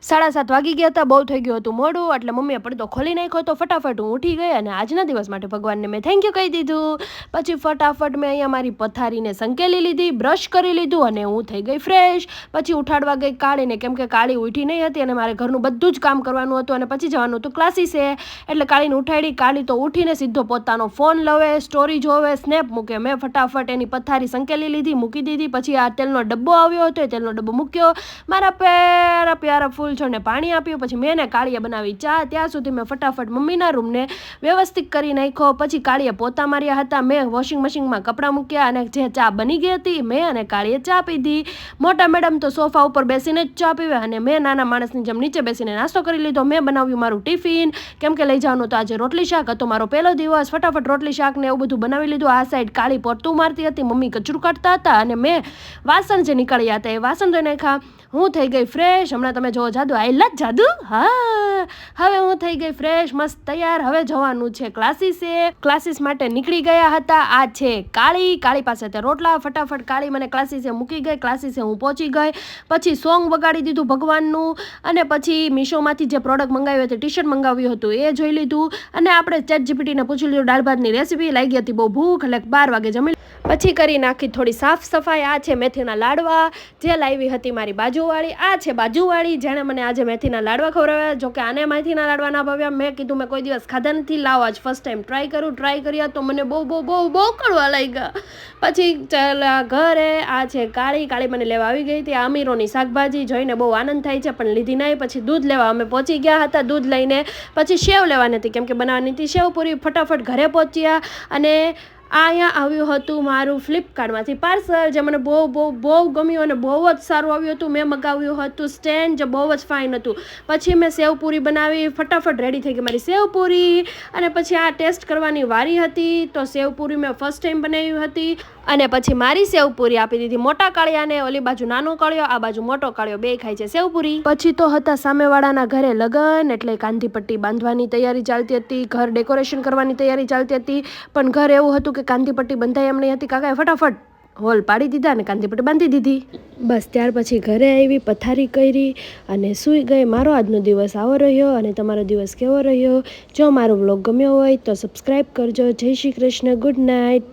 7:30 વાગી ગયા હતા, બહુ થઈ ગયું હતું મોડું, એટલે મમ્મીએ પડદો ખોલી નાખ્યો તો ફટાફટ હું ઉઠી ગઈ અને આજના દિવસ માટે ભગવાનને મેં થેન્ક યુ કહી દીધું. પછી ફટાફટ મેં અહીંયા મારી પથારીને સંકેલી લીધી, બ્રશ કરી લીધું અને હું થઈ ગઈ ફ્રેશ. પછી ઉઠાડવા ગઈ કાળીને, કેમ કે કાળી ઉઠી નહીં હતી અને મારે ઘરનું બધું જ કામ કરવાનું હતું અને પછી જવાનું હતું ક્લાસીસે. એટલે કાળીને ઉઠાડી. કાળી તો ઉઠીને સીધો પોતાનો ફોન લવે, સ્ટોરી જોવે, સ્નેપ મૂકે. મેં ફટાફટ એની પથારી સંકેલી લીધી, મૂકી દીધી. પછી આ તેલનો ડબ્બો આવ્યો હતો, એ તેલનો ડબ્બો મૂક્યો, મારા પ્યારા ફૂલ છોડને પાણી આપ્યું. પછી મેં ને કાળીએ બનાવી ચા. ત્યાં સુધી મેં ફટાફટ મમ્મીના રૂમને વ્યવસ્થિત કરી નાખ્યો. પછી કાળીએ પોતા માર્યા હતા, મેં વોશિંગ મશીનમાં કપડાં મૂક્યા અને જે ચા બની ગઈ હતી મેં અને કાળીએ ચા પીધી. મોટા મેડમ તો સોફા ઉપર બેસીને જ ચા પીવે અને મેં નાના માણસની જેમ નીચે બેસીને નાસ્તો કરી લીધો. મેં બનાવ્યું મારું ટિફિન, કેમ કે લઈ જવાનું તો આજે રોટલી શાક હતો, મારો પહેલો દિવસ. ફટાફટ રોટલી શાક ને એવું બધું બનાવી લીધું. આ સાઈડ કાળી પોતું મારતી હતી, મમ્મી કચરું કાઢતા હતા અને મેં વાસણ જે નીકળ્યા હતા એ વાસણ ધોઈ નાખ્યા. હું થઈ ગઈ ફ્રેશ. હમણાં તમે જોવો જાદુ, આઈ લવ જાદુ. હા, હવે હું થઈ ગઈ ફ્રેશ, મસ્ત તૈયાર. હવે જવાનું છે ક્લાસીસે. ક્લાસીસ માટે નીકળી ગયા હતા. આ છે કાળી. કાળી પાસે તે રોટલા. ફટાફટ કાળી મને ક્લાસીસે મૂકી ગઈ. ક્લાસીસે હું પહોંચી ગઈ. પછી સોંગ વગાડી દીધું ભગવાનનું અને પછી મીશોમાંથી જે પ્રોડક્ટ મંગાવ્યું હતું, ટી શર્ટ મંગાવ્યું હતું એ જોઈ લીધું અને આપણે ChatGPTને પૂછી લીધું દાળ ભાતની રેસીપી. લાગી હતી બહુ ભૂખ, એટલે 12 વાગે જમી. પછી કરી નાખી થોડી સાફ સફાઈ. આ છે મેથીના લાડવા જે લાવી હતી મારી બાજુવાળી. આ છે બાજુવાળી જેણે મને આજે મેથીના લાડવા ખવડાવ્યા. જોકે આને મેથીના લાડવા ના ભાવ્યા. મેં કીધું મેં કોઈ દિવસ ખાધા નથી, લાવો આજ ફર્સ્ટ ટાઈમ ટ્રાય કરું. ટ્રાય કર્યા તો મને બહુ બહુ બહુ બહુ કડવા લાગ્યા. પછી ચાલ્યા ઘરે. આ છે કાળી. કાળી મને લેવા આવી ગઈ હતી. અમીરોની શાકભાજી જોઈને બહુ આનંદ થાય છે પણ લીધી નહીં. પછી દૂધ લેવા અમે પહોંચી ગયા હતા. દૂધ લઈને પછી સેવ લેવાની હતી, કેમ કે બનાવવાની હતી સેવ પૂરી. ફટાફટ ઘરે પહોંચ્યા અને અહીંયા આવ્યું હતું મારું ફ્લિપકાર્ટમાંથી પાર્સલ, જે મને બહુ બહુ બહુ ગમ્યું અને બહુ જ સારું આવ્યું હતું. મેં મગાવ્યું હતું સ્ટેન્ડ, જે બહુ જ ફાઇન હતું. પછી મેં સેવપૂરી બનાવી. ફટાફટ રેડી થઈ ગઈ મારી સેવપૂરી. અને પછી આ ટેસ્ટ કરવાની વારી હતી, તો સેવપૂરી મેં ફર્સ્ટ ટાઈમ બનાવી હતી. અને પછી મારી સેવપૂરી આપી દીધી મોટા કાળિયાને. ઓલી બાજુ નાનો કાળિયો, આ બાજુ મોટો કાળિયો, બે ખાય છે સેવપૂરી. પછી તો હતા સામેવાળાના ઘરે લગન, એટલે કાંધીપટ્ટી બાંધવાની તૈયારી ચાલતી હતી, ઘર ડેકોરેશન કરવાની તૈયારી ચાલતી હતી. પણ ઘર એવું હતું કે કાંધીપટ્ટી બંધાઈ એમ નહીં હતી. કાકાએ ફટાફટ હોલ પાડી દીધા અને કાંધીપટ્ટી બાંધી દીધી. બસ ત્યાર પછી ઘરે આવી, પથારી કરી અને સૂઈ ગઈ. મારો આજનો દિવસ આવો રહ્યો અને તમારો દિવસ કેવો રહ્યો? જો મારો વ્લોગ ગમ્યો હોય તો સબસ્ક્રાઈબ કરજો. જય શ્રી કૃષ્ણ. Good night.